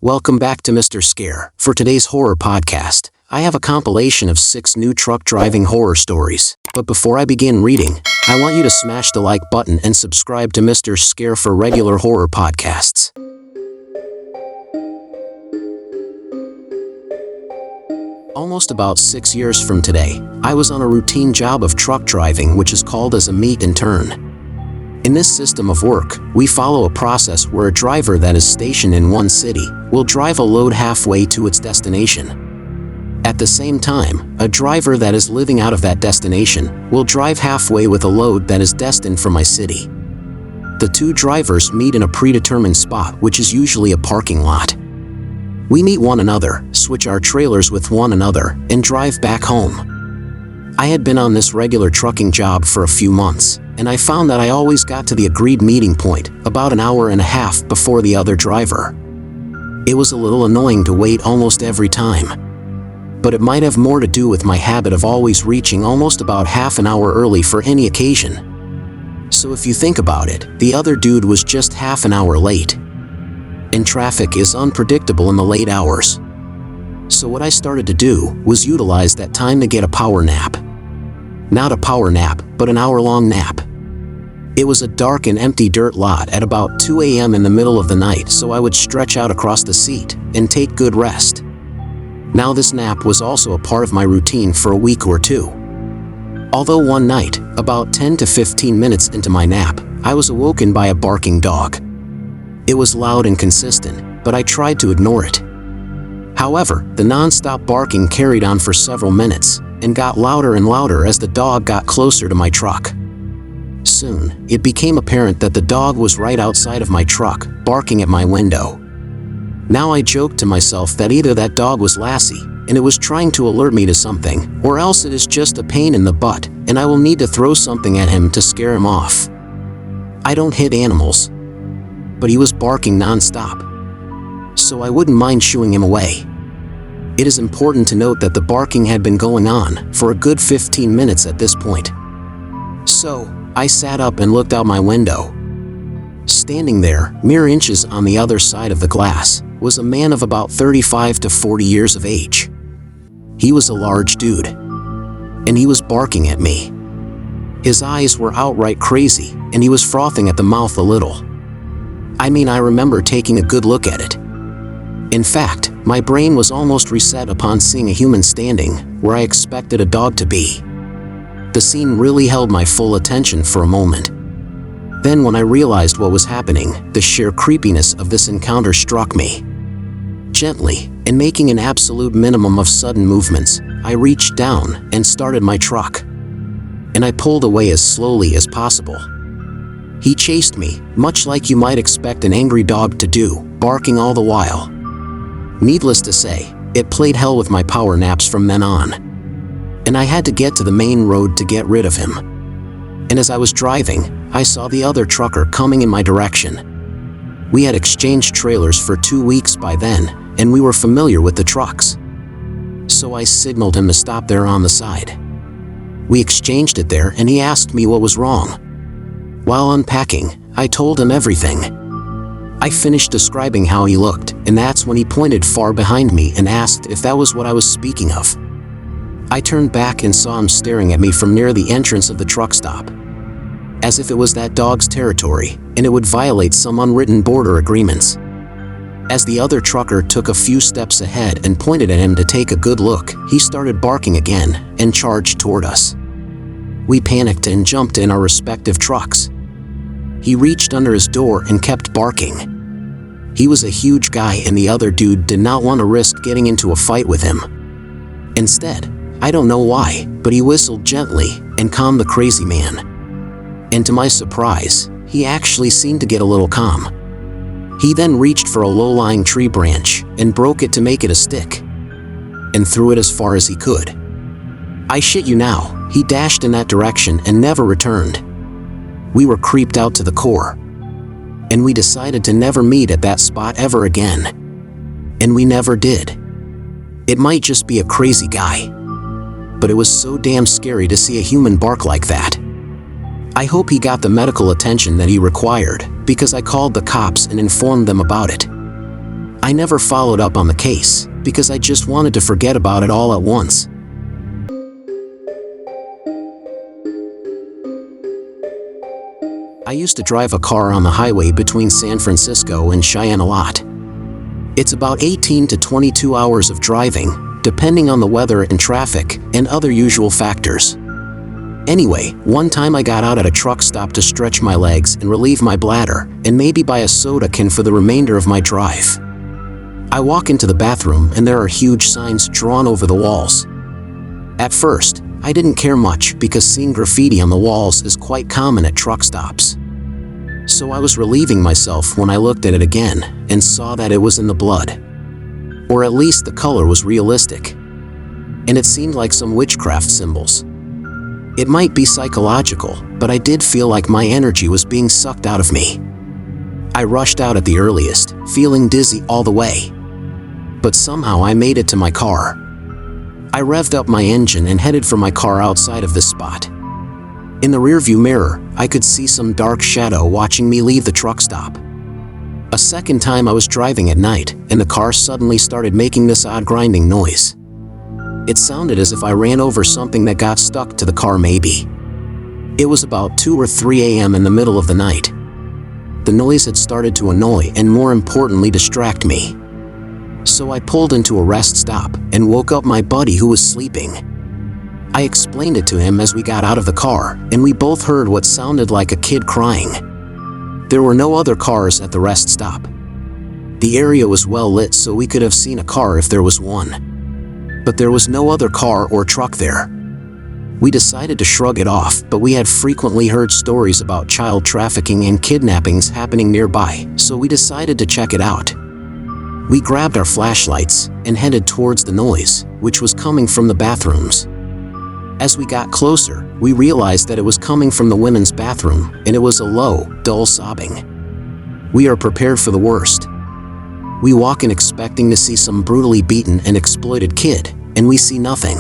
Welcome back to Mr. Scare. For today's horror podcast, I have a compilation of 6 new truck driving horror stories. But before I begin reading, I want you to smash the like button and subscribe to Mr. Scare for regular horror podcasts. Almost about 6 years from today, I was on a routine job of truck driving which is called as a meet and turn. In this system of work, we follow a process where a driver that is stationed in one city will drive a load halfway to its destination. At the same time, a driver that is living out of that destination will drive halfway with a load that is destined for my city. The two drivers meet in a predetermined spot, which is usually a parking lot. We meet one another, switch our trailers with one another, and drive back home. I had been on this regular trucking job for a few months, and I found that I always got to the agreed meeting point about an hour and a half before the other driver. It was a little annoying to wait almost every time, but it might have more to do with my habit of always reaching almost about half an hour early for any occasion. So if you think about it, the other dude was just half an hour late. And traffic is unpredictable in the late hours. So what I started to do was utilize that time to get a power nap. Not a power nap, but an hour-long nap. It was a dark and empty dirt lot at about 2 a.m. in the middle of the night, so I would stretch out across the seat and take good rest. Now this nap was also a part of my routine for a week or two. Although one night, about 10 to 15 minutes into my nap, I was awoken by a barking dog. It was loud and consistent, but I tried to ignore it. However, the non-stop barking carried on for several minutes and got louder and louder as the dog got closer to my truck. Soon, it became apparent that the dog was right outside of my truck, barking at my window. Now I joked to myself that either that dog was Lassie, and it was trying to alert me to something, or else it is just a pain in the butt, and I will need to throw something at him to scare him off. I don't hit animals, but he was barking non-stop, so I wouldn't mind shooing him away. It is important to note that the barking had been going on for a good 15 minutes at this point. So, I sat up and looked out my window. Standing there, mere inches on the other side of the glass, was a man of about 35 to 40 years of age. He was a large dude, and he was barking at me. His eyes were outright crazy, and he was frothing at the mouth a little. I remember taking a good look at it. In fact, my brain was almost reset upon seeing a human standing where I expected a dog to be. The scene really held my full attention for a moment. Then when I realized what was happening, the sheer creepiness of this encounter struck me. Gently, and making an absolute minimum of sudden movements, I reached down and started my truck. And I pulled away as slowly as possible. He chased me, much like you might expect an angry dog to do, barking all the while. Needless to say, it played hell with my power naps from then on. And I had to get to the main road to get rid of him. And as I was driving, I saw the other trucker coming in my direction. We had exchanged trailers for 2 weeks by then, and we were familiar with the trucks. So I signaled him to stop there on the side. We exchanged it there and he asked me what was wrong. While unpacking, I told him everything. I finished describing how he looked, and that's when he pointed far behind me and asked if that was what I was speaking of. I turned back and saw him staring at me from near the entrance of the truck stop, as if it was that dog's territory, and it would violate some unwritten border agreements. As the other trucker took a few steps ahead and pointed at him to take a good look, he started barking again and charged toward us. We panicked and jumped in our respective trucks. He reached under his door and kept barking. He was a huge guy and the other dude did not want to risk getting into a fight with him. Instead, I don't know why, but he whistled gently and calmed the crazy man. And to my surprise, he actually seemed to get a little calm. He then reached for a low-lying tree branch and broke it to make it a stick, and threw it as far as he could. I shit you now, he dashed in that direction and never returned. We were creeped out to the core, and we decided to never meet at that spot ever again. And we never did. It might just be a crazy guy, but it was so damn scary to see a human bark like that. I hope he got the medical attention that he required, because I called the cops and informed them about it. I never followed up on the case, because I just wanted to forget about it all at once. I used to drive a car on the highway between San Francisco and Cheyenne a lot. It's about 18 to 22 hours of driving, depending on the weather and traffic and other usual factors. Anyway, one time I got out at a truck stop to stretch my legs and relieve my bladder, and maybe buy a soda can for the remainder of my drive. I walk into the bathroom and there are huge signs drawn over the walls. At first, I didn't care much because seeing graffiti on the walls is quite common at truck stops. So I was relieving myself when I looked at it again and saw that it was in the blood. Or at least the color was realistic. And it seemed like some witchcraft symbols. It might be psychological, but I did feel like my energy was being sucked out of me. I rushed out at the earliest, feeling dizzy all the way. But somehow I made it to my car. I revved up my engine and headed for my car outside of this spot. In the rearview mirror, I could see some dark shadow watching me leave the truck stop. A second time I was driving at night, and the car suddenly started making this odd grinding noise. It sounded as if I ran over something that got stuck to the car maybe. It was about 2 or 3 a.m. in the middle of the night. The noise had started to annoy and more importantly distract me. So I pulled into a rest stop and woke up my buddy who was sleeping. I explained it to him as we got out of the car, and we both heard what sounded like a kid crying. There were no other cars at the rest stop. The area was well lit so we could have seen a car if there was one. But there was no other car or truck there. We decided to shrug it off, but we had frequently heard stories about child trafficking and kidnappings happening nearby, so we decided to check it out. We grabbed our flashlights and headed towards the noise, which was coming from the bathrooms. As we got closer, we realized that it was coming from the women's bathroom, and it was a low, dull sobbing. We are prepared for the worst. We walk in expecting to see some brutally beaten and exploited kid, and we see nothing.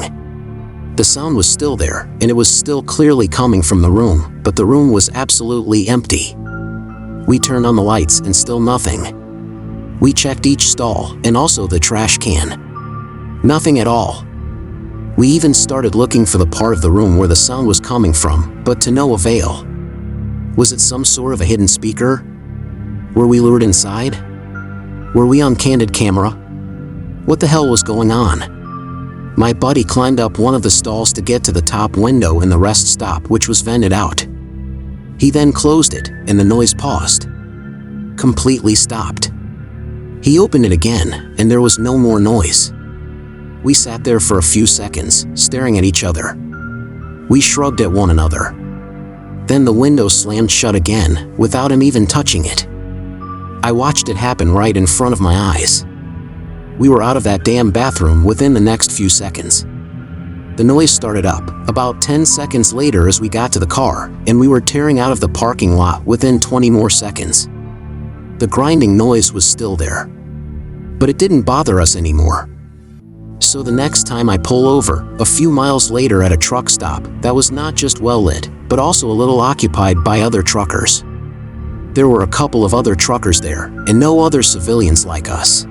The sound was still there, and it was still clearly coming from the room, but the room was absolutely empty. We turned on the lights and still nothing. We checked each stall and also the trash can. Nothing at all. We even started looking for the part of the room where the sound was coming from, but to no avail. Was it some sort of a hidden speaker? Were we lured inside? Were we on candid camera? What the hell was going on? My buddy climbed up one of the stalls to get to the top window in the rest stop, which was vented out. He then closed it, and the noise paused. Completely stopped. He opened it again, and there was no more noise. We sat there for a few seconds, staring at each other. We shrugged at one another. Then the window slammed shut again, without him even touching it. I watched it happen right in front of my eyes. We were out of that damn bathroom within the next few seconds. The noise started up about 10 seconds later as we got to the car, and we were tearing out of the parking lot within 20 more seconds. The grinding noise was still there, but it didn't bother us anymore. So the next time I pull over, a few miles later at a truck stop that was not just well lit, but also a little occupied by other truckers. There were a couple of other truckers there, and no other civilians like us.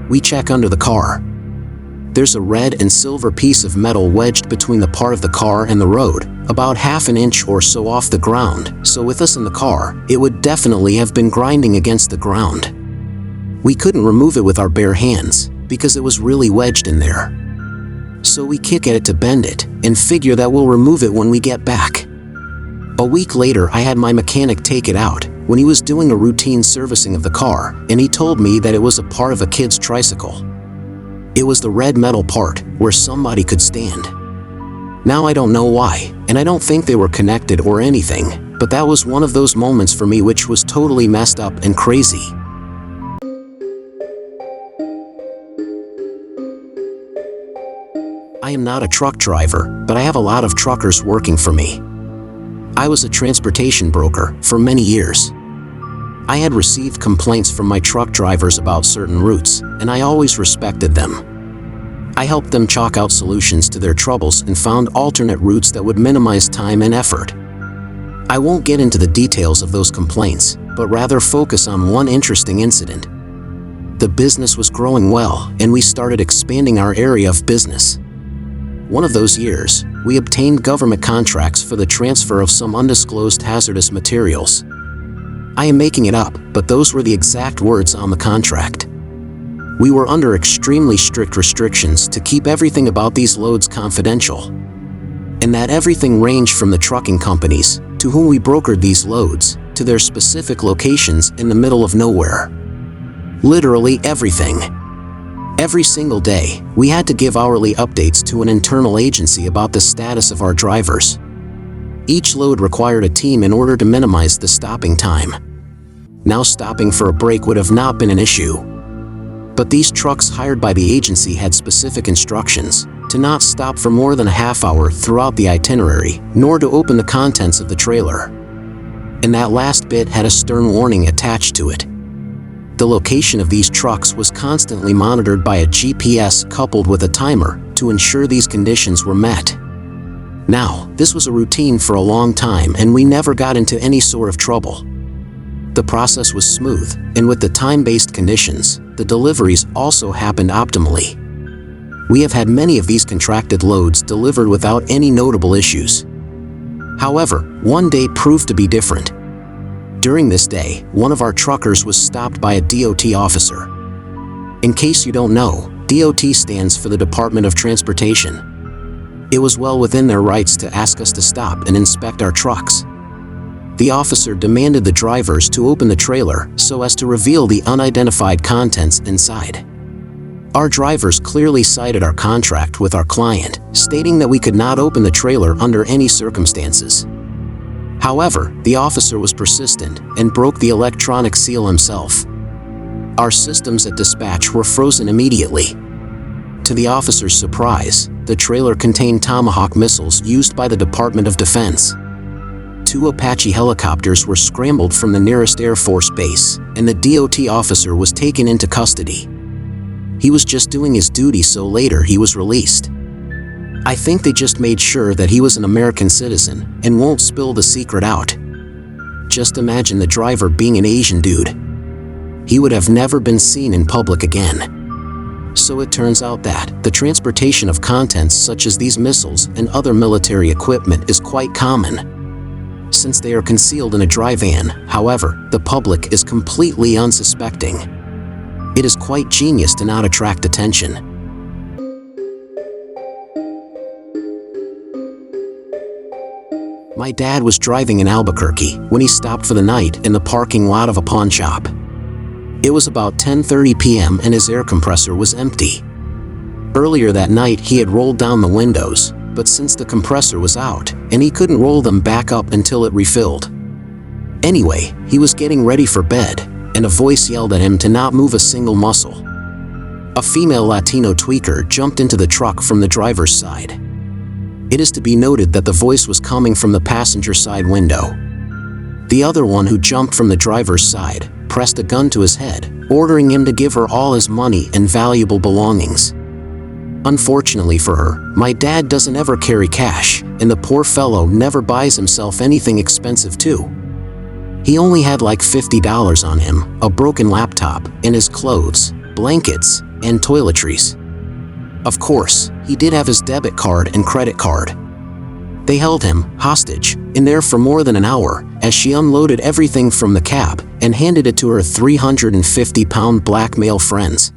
We check under the car. There's a red and silver piece of metal wedged between the part of the car and the road, about half an inch or so off the ground, so with us in the car, it would definitely have been grinding against the ground. We couldn't remove it with our bare hands, because it was really wedged in there. So we kick at it to bend it, and figure that we'll remove it when we get back. A week later, I had my mechanic take it out, when he was doing a routine servicing of the car, and he told me that it was a part of a kid's tricycle. It was the red metal part, where somebody could stand. Now I don't know why, and I don't think they were connected or anything, but that was one of those moments for me which was totally messed up and crazy. I am not a truck driver, but I have a lot of truckers working for me. I was a transportation broker for many years. I had received complaints from my truck drivers about certain routes, and I always respected them. I helped them chalk out solutions to their troubles and found alternate routes that would minimize time and effort. I won't get into the details of those complaints, but rather focus on one interesting incident. The business was growing well, and we started expanding our area of business. One of those years, we obtained government contracts for the transfer of some undisclosed hazardous materials. I am making it up, but those were the exact words on the contract. We were under extremely strict restrictions to keep everything about these loads confidential. And that everything ranged from the trucking companies, to whom we brokered these loads, to their specific locations in the middle of nowhere. Literally everything. Every single day, we had to give hourly updates to an internal agency about the status of our drivers. Each load required a team in order to minimize the stopping time. Now stopping for a break would have not been an issue. But these trucks hired by the agency had specific instructions to not stop for more than a half hour throughout the itinerary, nor to open the contents of the trailer. And that last bit had a stern warning attached to it. The location of these trucks was constantly monitored by a GPS coupled with a timer to ensure these conditions were met. Now, this was a routine for a long time, and we never got into any sort of trouble. The process was smooth, and with the time-based conditions, the deliveries also happened optimally. We have had many of these contracted loads delivered without any notable issues. However, one day proved to be different. During this day, one of our truckers was stopped by a DOT officer. In case you don't know, DOT stands for the Department of Transportation. It was well within their rights to ask us to stop and inspect our trucks. The officer demanded the drivers to open the trailer so as to reveal the unidentified contents inside. Our drivers clearly cited our contract with our client, stating that we could not open the trailer under any circumstances. However, the officer was persistent and broke the electronic seal himself. Our systems at dispatch were frozen immediately. To the officer's surprise, the trailer contained Tomahawk missiles used by the Department of Defense. 2 Apache helicopters were scrambled from the nearest Air Force base, and the DOT officer was taken into custody. He was just doing his duty, so later he was released. I think they just made sure that he was an American citizen and won't spill the secret out. Just imagine the driver being an Asian dude. He would have never been seen in public again. So it turns out that the transportation of contents such as these missiles and other military equipment is quite common. Since they are concealed in a dry van, however, the public is completely unsuspecting. It is quite genius to not attract attention. My dad was driving in Albuquerque when he stopped for the night in the parking lot of a pawn shop. It was about 10:30 p.m. and his air compressor was empty. Earlier that night he had rolled down the windows, but since the compressor was out, and he couldn't roll them back up until it refilled. Anyway, he was getting ready for bed, and a voice yelled at him to not move a single muscle. A female Latino tweaker jumped into the truck from the driver's side. It is to be noted that the voice was coming from the passenger side window. The other one, who jumped from the driver's side, pressed a gun to his head, ordering him to give her all his money and valuable belongings. Unfortunately for her, my dad doesn't ever carry cash, and the poor fellow never buys himself anything expensive too. He only had like $50 on him, a broken laptop, and his clothes, blankets, and toiletries. Of course, he did have his debit card and credit card. They held him hostage in there for more than an hour as she unloaded everything from the cab and handed it to her 350-pound black male friends.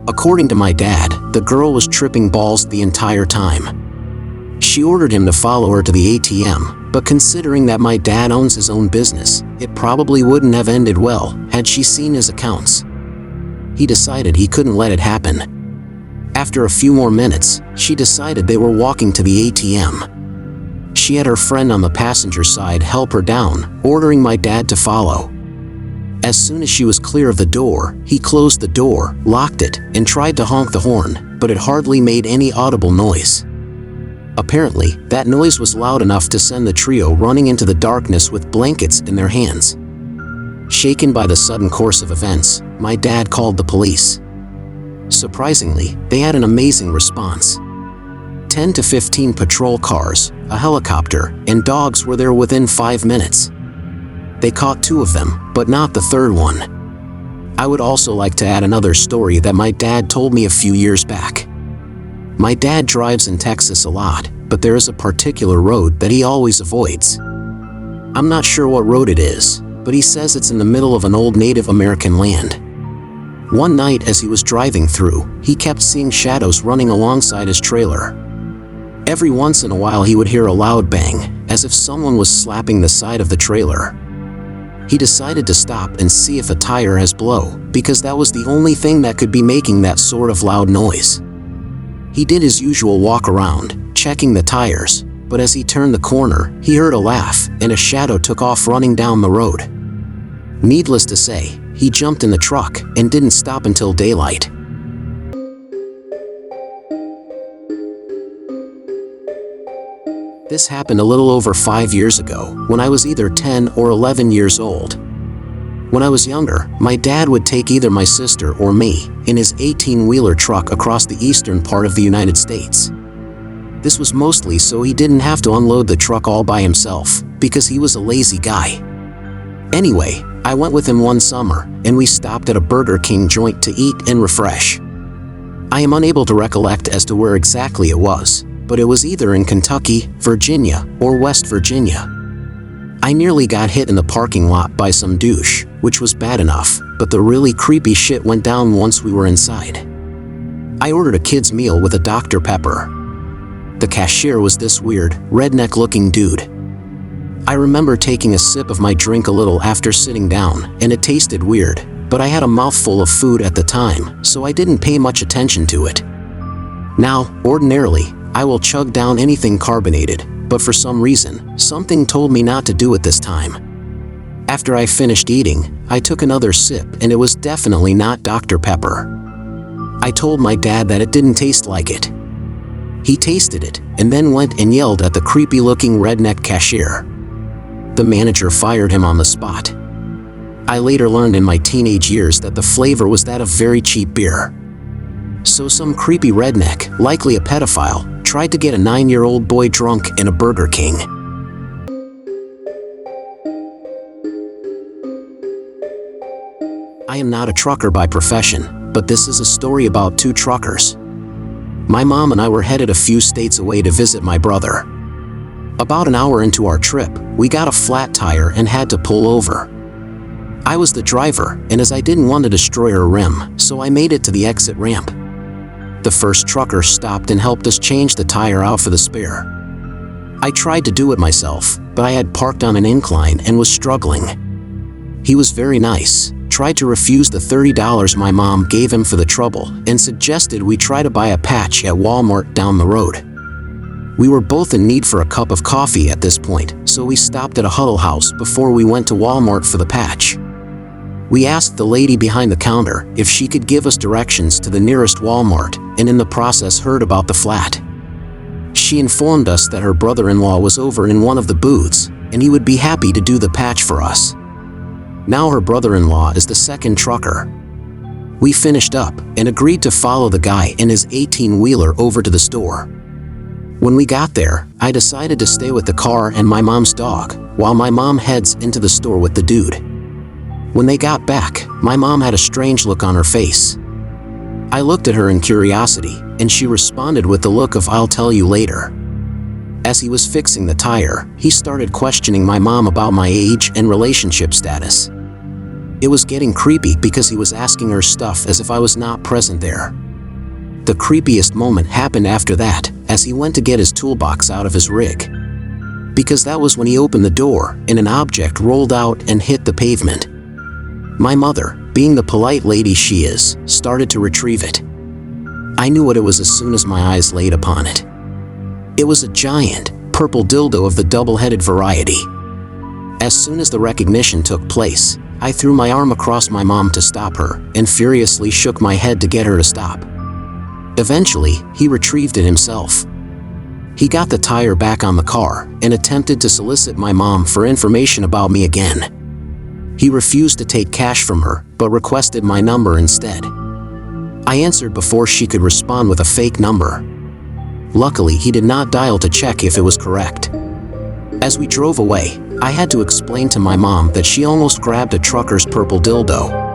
According to my dad, the girl was tripping balls the entire time. She ordered him to follow her to the ATM, but considering that my dad owns his own business, it probably wouldn't have ended well had she seen his accounts. He decided he couldn't let it happen. After a few more minutes, she decided they were walking to the ATM. She had her friend on the passenger side help her down, ordering my dad to follow. As soon as she was clear of the door, he closed the door, locked it, and tried to honk the horn, but it hardly made any audible noise. Apparently, that noise was loud enough to send the trio running into the darkness with blankets in their hands. Shaken by the sudden course of events, my dad called the police. Surprisingly, they had an amazing response. 10 to 15 patrol cars, a helicopter, and dogs were there within 5 minutes. They caught 2 of them, but not the third one. I would also like to add another story that my dad told me a few years back. My dad drives in Texas a lot, but there is a particular road that he always avoids. I'm not sure what road it is, but he says it's in the middle of an old Native American land. One night as he was driving through, he kept seeing shadows running alongside his trailer. Every once in a while he would hear a loud bang, as if someone was slapping the side of the trailer. He decided to stop and see if a tire has blow, because that was the only thing that could be making that sort of loud noise. He did his usual walk around, checking the tires, but as he turned the corner, he heard a laugh and a shadow took off running down the road. Needless to say, he jumped in the truck and didn't stop until daylight. This happened a little over 5 years ago, when I was either 10 or 11 years old. When I was younger, my dad would take either my sister or me in his 18-wheeler truck across the eastern part of the United States. This was mostly so he didn't have to unload the truck all by himself, because he was a lazy guy. Anyway, I went with him one summer, and we stopped at a Burger King joint to eat and refresh. I am unable to recollect as to where exactly it was, but it was either in Kentucky, Virginia, or West Virginia. I nearly got hit in the parking lot by some douche, which was bad enough, but the really creepy shit went down once we were inside. I ordered a kid's meal with a Dr. Pepper. The cashier was this weird, redneck-looking dude. I remember taking a sip of my drink a little after sitting down, and it tasted weird, but I had a mouthful of food at the time, so I didn't pay much attention to it. Now, ordinarily, I will chug down anything carbonated, but for some reason, something told me not to do it this time. After I finished eating, I took another sip and it was definitely not Dr. Pepper. I told my dad that it didn't taste like it. He tasted it and then went and yelled at the creepy-looking redneck cashier. The manager fired him on the spot. I later learned in my teenage years that the flavor was that of very cheap beer. So some creepy redneck, likely a pedophile, tried to get a 9-year-old boy drunk in a Burger King. I am not a trucker by profession, but this is a story about 2 truckers. My mom and I were headed a few states away to visit my brother. About an hour into our trip, we got a flat tire and had to pull over. I was the driver, and as I didn't want to destroy her rim, so I made it to the exit ramp. The first trucker stopped and helped us change the tire out for the spare. I tried to do it myself, but I had parked on an incline and was struggling. He was very nice, tried to refuse the $30 my mom gave him for the trouble, and suggested we try to buy a patch at Walmart down the road. We were both in need for a cup of coffee at this point, so we stopped at a Huddle House before we went to Walmart for the patch. We asked the lady behind the counter if she could give us directions to the nearest Walmart, and in the process heard about the flat. She informed us that her brother-in-law was over in one of the booths, and he would be happy to do the patch for us. Now her brother-in-law is the second trucker. We finished up and agreed to follow the guy in his 18-wheeler over to the store. When we got there, I decided to stay with the car and my mom's dog, while my mom heads into the store with the dude. When they got back, my mom had a strange look on her face. I looked at her in curiosity, and she responded with the look of "I'll tell you later." As he was fixing the tire, he started questioning my mom about my age and relationship status. It was getting creepy because he was asking her stuff as if I was not present there. The creepiest moment happened after that, as he went to get his toolbox out of his rig. Because that was when he opened the door, and an object rolled out and hit the pavement. My mother, being the polite lady she is, started to retrieve it. I knew what it was as soon as my eyes laid upon it. It was a giant, purple dildo of the double-headed variety. As soon as the recognition took place, I threw my arm across my mom to stop her and furiously shook my head to get her to stop. Eventually, he retrieved it himself. He got the tire back on the car and attempted to solicit my mom for information about me again. He refused to take cash from her, but requested my number instead. I answered before she could respond with a fake number. Luckily, he did not dial to check if it was correct. As we drove away, I had to explain to my mom that she almost grabbed a trucker's purple dildo.